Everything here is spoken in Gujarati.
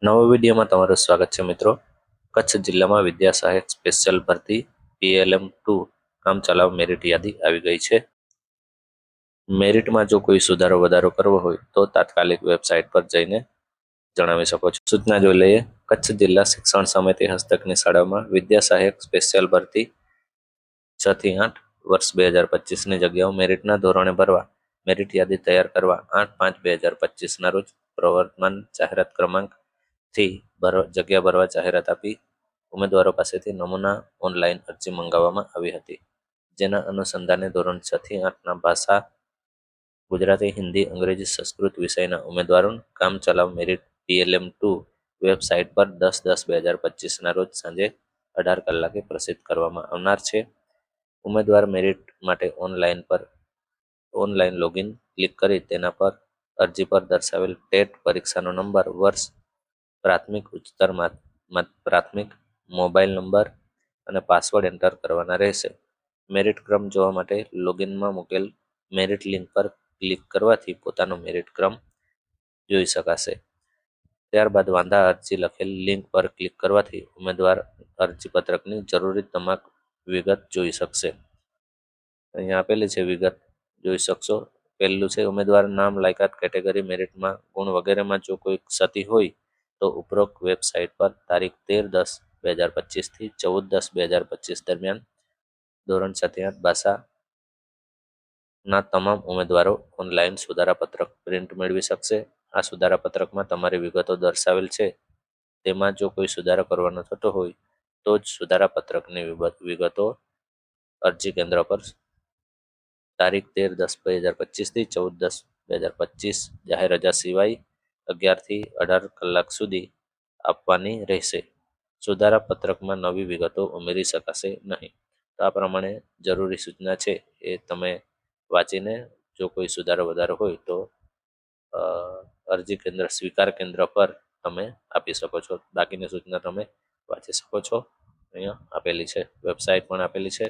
નવા વિડીયોમાં તમારું સ્વાગત છે મિત્રો. કચ્છ જિલ્લામાં વિદ્યા સહાયક સ્પેશિયલ ભરતી PLM2 કામ ચલાવ મેરિટ યાદી આવી ગઈ છે. મેરિટમાં જો કોઈ સુધારો વધારો કરવો હોય તો તાત્કાલિક વેબસાઇટ પર જઈને જણાવી શકો છો. સૂચના જોઈ લઈએ. કચ્છ જિલ્લા શિક્ષણ સમિતિ હસ્તકની શાળામાં વિદ્યા સહાયક સ્પેશિયલ ભરતી 6 થી 8 વર્ષ 2025ની જગ્યાઓ મેરિટના ધોરણે ભરવા મેરિટ યાદી તૈયાર કરવા 8/5/2025ના રોજ પ્રવર્તમાન જાહેરાત ક્રમાંક થી જગ્યા ભરવા જાહેરાત આપી ઉમેદવારો પાસેથી નમૂના ઓનલાઈન અરજી મંગાવવામાં આવી હતી. જેના અનુસંધાને ધોરણ 6 થી 8ના ભાષા ગુજરાતી, હિન્દી, અંગ્રેજી, સંસ્કૃત વિષયના ઉમેદવારો કામ ચલાવ મેરિટ PLM2 વેબસાઇટ પર 10/10/2025ના રોજ સાંજે 18 કલાકે પ્રસિદ્ધ કરવામાં આવનાર છે. ઉમેદવાર મેરિટ માટે ઓનલાઈન લોગિન ક્લિક કરી તેના પર અરજી પર દર્શાવેલ ટેટ પરીક્ષાનો નંબર, વર્ષ, પ્રાથમિક, ઉચ્ચતર પ્રાથમિક, મોબાઈલ નંબર અને પાસવર્ડ એન્ટર કરવાના રહેશે. મેરિટ ક્રમ જોવા માટે લોગિનમાં મૂકેલ મેરિટ લિંક પર ક્લિક કરવાથી પોતાનો મેરિટ ક્રમ જોઈ શકાશે. ત્યારબાદ વાંધા અરજી લખેલ લિંક પર ક્લિક કરવાથી ઉમેદવાર અરજીપત્રકની જરૂરી તમામ વિગત જોઈ શકશે. અહીંયા આપેલી છે વિગત જોઈ શકશો. પહેલું છે ઉમેદવાર નામ, લાયકાત, કેટેગરી, મેરિટમાં ગુણ વગેરેમાં જો કોઈ ક્ષતિ હોય તો ઉપરોક્ત વેબસાઇટ પર તારીખ 13/10/2025 થી 14/10/2025 દરમિયાન ધોરણ 6 થી 8 ભાષાના તમામ ઉમેદવારો ઓનલાઈન સુધારાપત્રક પ્રિન્ટ મેળવી શકશે. આ સુધારાપત્રકમાં તમારી વિગતો દર્શાવેલ છે તેમાં જો કોઈ સુધારો કરવાનો થતો હોય તો જ સુધારાપત્રકની વિગતો અરજી કેન્દ્ર પર તારીખ 13/10/2025 થી 14/10/2025 જાહેર રજા સિવાય 11 થી 18 કલાક સુધી આપવાની રહેશે. સુધારાપત્રકમાં નવી વિગતો ઉમેરી શકાશે નહીં. તો આ પ્રમાણે જરૂરી સૂચના છે એ તમે વાંચીને જો કોઈ સુધારો વધારો હોય તો અરજી કેન્દ્ર, સ્વીકાર કેન્દ્ર પર તમે આપી શકો છો. બાકીની સૂચના તમે વાંચી શકો છો. અહીંયા આપેલી છે, વેબસાઇટ પણ આપેલી છે.